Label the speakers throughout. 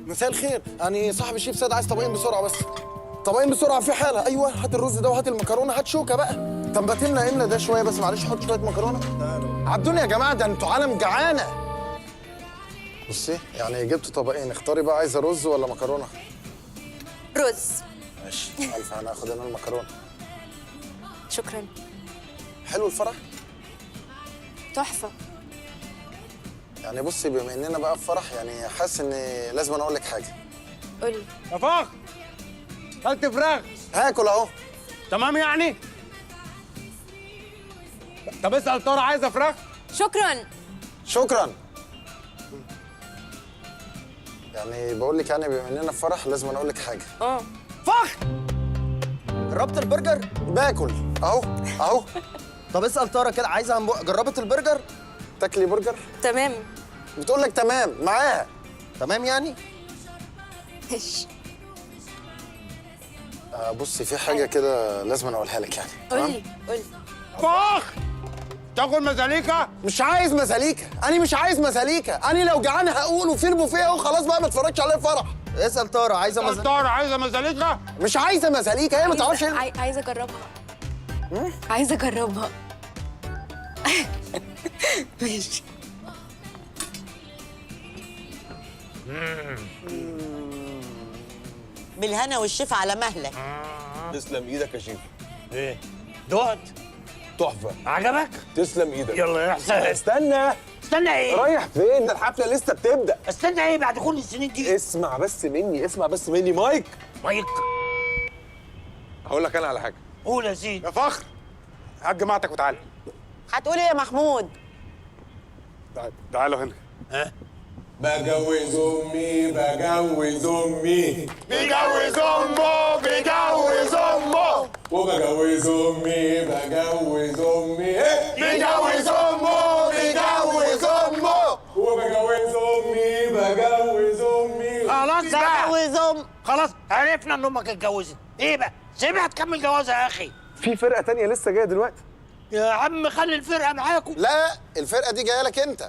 Speaker 1: مساء الخير، يعني صاحب الشيف سيد عايز طبقين بسرعه بس. طبقين بسرعه في حاله. ايوه هات الرز ده وهات المكرونه، هات شوكه بقى. طب باتلنا امنا ده شويه بس معلش، حط شويه مكرونه. عدوني يا جماعه، ده انتوا عالم جعانه. بصي يعني جبت طبقين، اختاري بقى عايزه رز ولا مكرونه؟
Speaker 2: رز.
Speaker 1: ماشي الف، انا هاخد انا المكرونه.
Speaker 2: شكرا.
Speaker 1: حلو الفرح؟
Speaker 2: تحفه.
Speaker 1: يعني بصي بما اننا بقى في فرح، يعني حاسس ان لازم أنا اقول لك حاجه.
Speaker 2: قولي.
Speaker 3: يا فخر، اكلت فراخ؟
Speaker 1: هاكل اهو.
Speaker 3: تمام يعني؟ طب اسال طارق عايزه فراخ؟
Speaker 2: شكرا.
Speaker 1: شكرا. يعني بقول لك يعني بما اننا في فرح لازم أنا اقول لك حاجه.
Speaker 3: فخر،
Speaker 4: جربت البرجر؟
Speaker 1: باكل اهو اهو.
Speaker 4: طب اسال تارا كده، عايزه جربت البرجر؟
Speaker 1: تاكلي برجر؟
Speaker 2: تمام.
Speaker 1: بتقول لك تمام معاها.
Speaker 4: تمام يعني؟
Speaker 2: ماشي.
Speaker 1: بصي في حاجه كده لازم أنا اقولها لك يعني.
Speaker 2: قولي قولي.
Speaker 3: فخر، تاكل مزاليكا؟
Speaker 1: مش عايز مزاليكا، انا مش عايز مزاليكا، انا لو جعان هقول وفي البوفيه اهو خلاص بقى ما اتفرجش عليه الفرح.
Speaker 4: اسال تارا عايزه
Speaker 3: اسال طارق عايزه مزاليكا؟
Speaker 1: مش عايزه مزاليكا، هي ما تعرفش
Speaker 2: عايزه اجربها. عايزه اجربها. ماشي.
Speaker 5: بالهنا والشفا على مهلك.
Speaker 6: تسلم ايدك يا شيف.
Speaker 3: ايه؟ دقت؟
Speaker 6: تحفه.
Speaker 3: عجبك؟
Speaker 6: تسلم ايدك.
Speaker 3: يلا يا حسين.
Speaker 6: استنى.
Speaker 3: استنى ايه؟
Speaker 6: رايح فين؟ ده الحفله لسه بتبدا.
Speaker 3: استنى ايه بعد كل السنين دي؟
Speaker 6: اسمع بس مني، اسمع بس مني. مايك،
Speaker 3: مايك.
Speaker 6: هقول لك انا على حاجه.
Speaker 3: قول يا سيدي.
Speaker 6: يا فخر، هات جماعتك وتعالى.
Speaker 5: هتقول ايه يا محمود؟
Speaker 6: تعالوا هنا.
Speaker 3: ها؟
Speaker 6: بجوز امي بجوز امي
Speaker 3: بيجوز امه بيجوز امه
Speaker 6: وبجوز امي بجوز امي
Speaker 3: بيجوز امه بيجوز امه.
Speaker 6: وبجوز امي بجوز امي.
Speaker 3: خلاص بقى،
Speaker 5: جوزهم.
Speaker 3: خلاص عرفنا ان امك اتجوزت. ايه بقى؟ سيبها تكمل جوازها يا اخي.
Speaker 6: في فرقه تانية لسه جايه دلوقتي.
Speaker 3: يا عم خلي الفرقه معاكم.
Speaker 1: لا الفرقه دي جايه لك انت.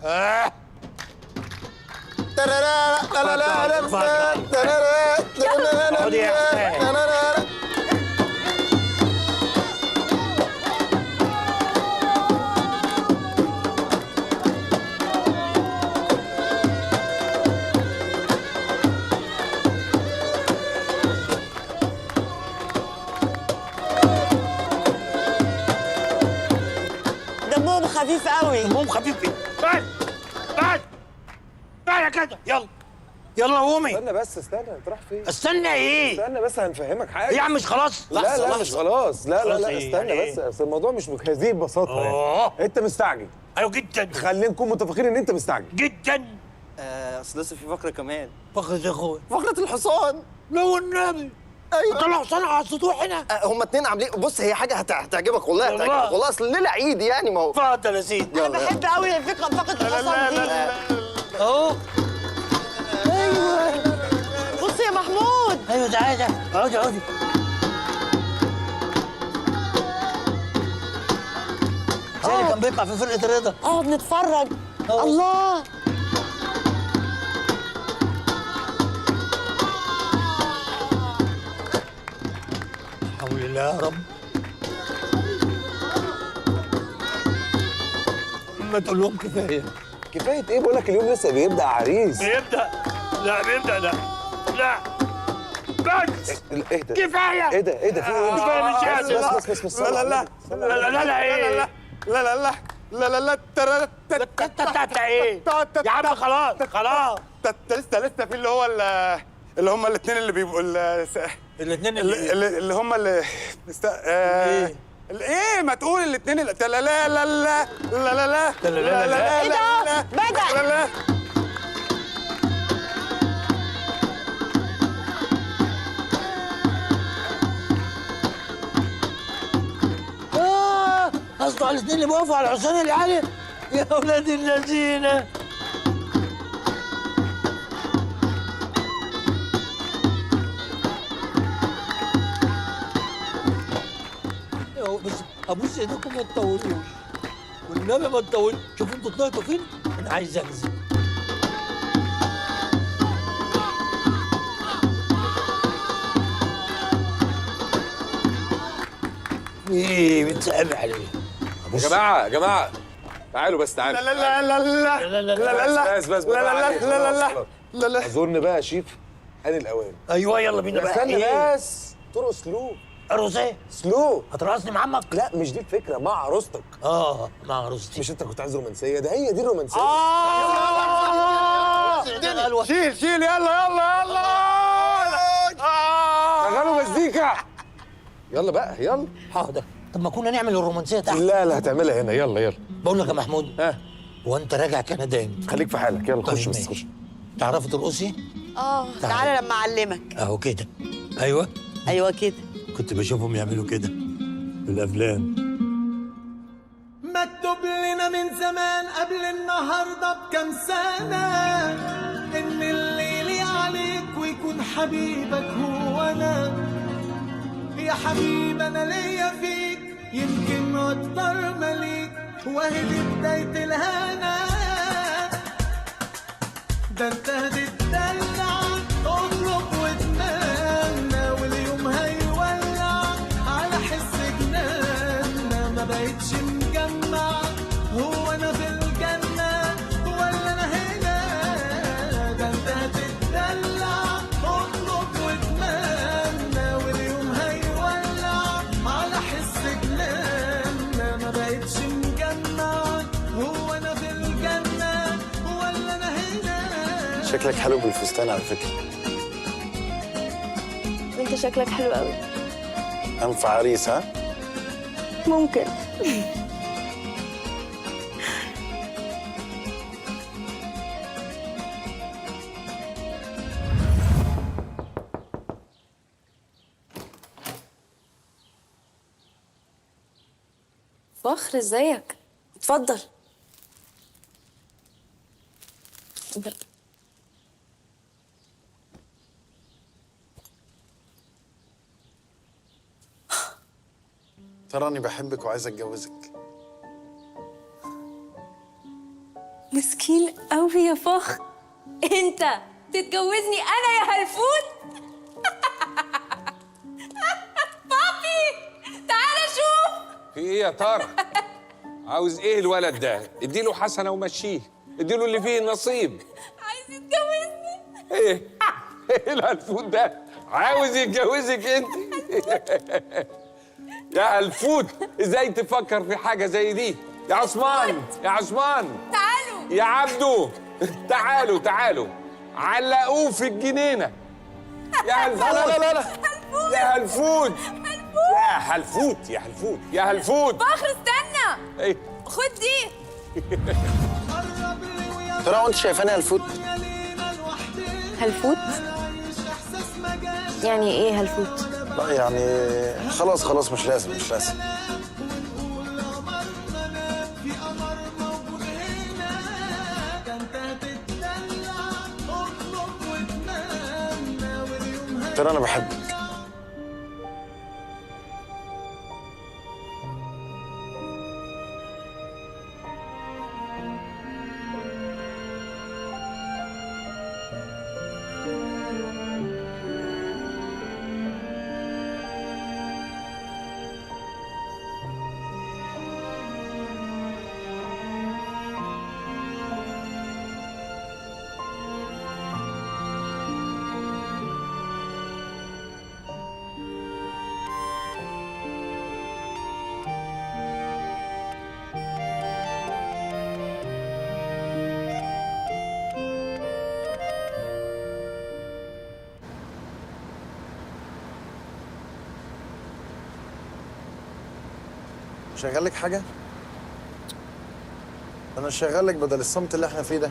Speaker 3: خد يا حسين.
Speaker 5: دمهم خفيف قوي.
Speaker 3: دمهم خفيف ايه؟ تعال تعال تعال كده، يلا يلا قومي.
Speaker 6: استنى بس، استنى، انت رايح فين؟
Speaker 3: استنى ايه؟
Speaker 6: استنى بس هنفهمك حاجه.
Speaker 3: يا عم مش خلاص؟
Speaker 6: لا لا
Speaker 3: لحظة.
Speaker 6: مش خلاص، لا لا
Speaker 3: خلاص
Speaker 6: لا
Speaker 3: إيه؟
Speaker 6: استنى
Speaker 3: يعني
Speaker 6: بس،
Speaker 3: إيه؟
Speaker 6: اصل الموضوع مش بهذه البساطه يعني. انت مستعجل.
Speaker 3: ايوه جدا
Speaker 6: خلينا نكون متفقين ان انت مستعجل.
Speaker 3: جدا.
Speaker 4: اصل لسه في فقره كمان.
Speaker 3: فخر يا اخويا.
Speaker 4: فقره الحصان.
Speaker 3: لو النبي.
Speaker 4: ايوه
Speaker 3: طلع حصان على السطوح هنا.
Speaker 4: هما اتنين عاملين، بص هي حاجه هتعجبك والله،
Speaker 3: والله.
Speaker 4: هتعجبك والله، اصل الليله عيد يعني ما هو.
Speaker 3: اتفضل يا سيدي.
Speaker 5: انا بحب قوي فقره الحصان دي.
Speaker 3: اهو.
Speaker 5: ايوه بص يا محمود.
Speaker 3: ايوه تعالى اقعدي اقعدي. زي اللي كان بيطلع في فرقه الرضا.
Speaker 5: بنتفرج. الله.
Speaker 3: حول الله يا رب. ما تقول لهم كفايه.
Speaker 6: كفايه ايه؟ بقول لك اليوم لسه بيبدا عريس.
Speaker 3: بيبدا. لا بيبدا لا لا بس
Speaker 6: اهدى.
Speaker 3: كفايه.
Speaker 6: اهدى اهدى، في ايه؟
Speaker 3: كفايه مش قادر.
Speaker 6: بس لا لا لا
Speaker 3: لا لا لا لا ايه؟
Speaker 6: لا لا لا لا لا لا ترى
Speaker 3: ايه؟ يا عم خلاص خلاص.
Speaker 6: لسه في اللي هم الاثنين اللي بيبقوا
Speaker 3: الاثنين
Speaker 6: اللي هم اللي
Speaker 3: ايه؟
Speaker 6: ايه ما تقول الاثنين لا لا لا لا لا لا لا لا لا
Speaker 5: ايه ده؟ بدأ.
Speaker 6: لا لا.
Speaker 3: قصده على الاثنين اللي بيقفوا على الحصان اللي عليه. يا اولاد الذين. بس ابوس ايديكم ما تطولوش والنبي ما تطولوش. شوفوا انتوا طلعتوا فين؟ انا عايز انزل. ايه بتسأل عليه؟
Speaker 6: يا جماعه يا جماعه تعالوا بس تعالوا.
Speaker 1: لا لا لا لا لا لا لا
Speaker 6: بس
Speaker 1: لا لا لا لا لا لا.
Speaker 6: اظن بقى يا شيف حان الاوان.
Speaker 3: ايوه يلا بينا بقى.
Speaker 6: استنى
Speaker 3: إيه؟
Speaker 6: بس ترقص سلو.
Speaker 3: ارقص ايه؟
Speaker 6: سلو.
Speaker 3: هترقصني مع عمك؟
Speaker 6: لا مش دي الفكره، مع عروستك.
Speaker 3: مع عروستي.
Speaker 6: مش انت كنت عايز رومانسيه؟ ده هي دي الرومانسيه.
Speaker 1: شيل شيل يلا يلا يلا.
Speaker 6: شغلوا مزيكا. يلا بقى يلا.
Speaker 3: حاضر. طب ما كنا نعمل الرومانسيه تحت.
Speaker 6: لا لا هتعملها هنا. يلا يلا.
Speaker 3: بقول لك يا محمود،
Speaker 6: ها
Speaker 3: هو انت راجع كندا امتى؟
Speaker 6: خليك في حالك. يلا خش
Speaker 3: طيب
Speaker 6: بس
Speaker 3: ماشي.
Speaker 6: خش.
Speaker 3: تعرفي ترقصي؟
Speaker 5: تعالى لما اعلمك.
Speaker 3: اهو كده. ايوه
Speaker 5: ايوه كده.
Speaker 3: كنت بشوفهم يعملوا كده في الافلام.
Speaker 7: مكتوب لنا من زمان قبل النهارده بكام سنة إن اللي يلي عليك ويكون حبيبك هو أنا. يا حبيب أنا ليا فيك يمكن أكتر مليك، وأهي دي بداية الهنا. ده أنت هتتدلع اطلب واتمنى، واليوم هيولع على حس جنانا. ما بقتش مجمع هو انا في الجنة ولا انا هنا. ده انت هتتدلع اطلب واتمنى، واليوم هيولع على حس جنانا. ما بقتش مجمع هو انا في الجنة ولا انا هنا.
Speaker 1: شكلك حلو بالفستان على فكره.
Speaker 2: انت شكلك حلو قوي.
Speaker 1: انفع عريس ها؟
Speaker 2: ممكن. فخر ازيك؟ اتفضل.
Speaker 1: تراني بحبك وعايز اتجوزك.
Speaker 2: مسكين قوي يا فخر. انت تتجوزني انا يا هلفوت؟ بابي تعالى شوف.
Speaker 6: في ايه يا ترى؟ عاوز ايه الولد ده؟ اديله حسنه ومشيه. اديله اللي فيه النصيب.
Speaker 2: عايز يتجوزني.
Speaker 6: ايه؟ ايه الهلفوت ده؟ عاوز يتجوزك انت؟ يا هلفوت ازاي تفكر في حاجه زي دي؟ يا عثمان يا عثمان
Speaker 2: تعالوا
Speaker 6: يا عبدو تعالوا تعالوا علقوه في الجنينه. يا هلفوت
Speaker 1: لا لا لا لا.
Speaker 6: يا هلفوت يا هلفوت يا هلفوت يا هلفوت.
Speaker 2: فخر استنى.
Speaker 6: ايه؟
Speaker 2: خد دي.
Speaker 1: ترى وانت شايفاني هلفوت؟
Speaker 2: هلفوت؟ يعني ايه هلفوت؟
Speaker 1: لا يعني خلاص خلاص مش لازم مش لازم. ترى انا بحبك. شغال لك حاجة؟ أنا شغال لك بدل الصمت اللي إحنا فيه ده.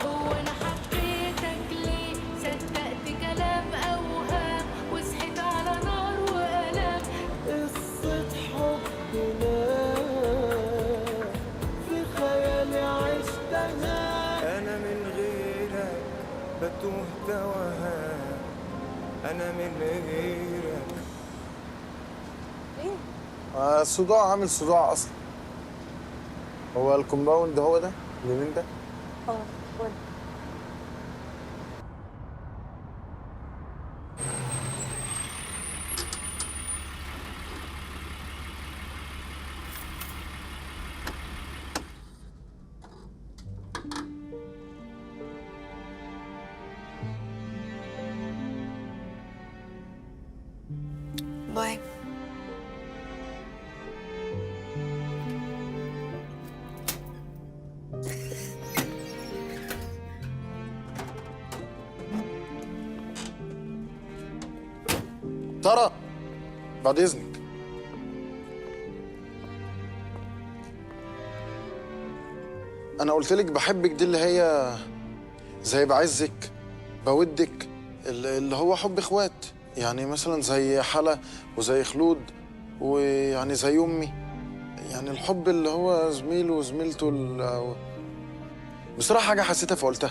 Speaker 8: هو انا حبيتك ليه؟ صدقت كلام اوهام وصحيت على نار والام.
Speaker 7: قصة حبنا في خيالي عشتها. أنا من غيرك بتوه توهان. أنا من غيرك.
Speaker 1: الصداع عامل صداع أصلا. هو الكومباوند هو ده؟ اليمين ده؟ ترى بعد اذنك. انا قلت لك بحبك، دي اللي هي زي بعزك بودك، اللي هو حب اخوات، يعني مثلا زي حلا وزي خلود، ويعني زي امي، يعني الحب اللي هو زميله وزميلته بصراحه حاجه حسيتها فقلتها.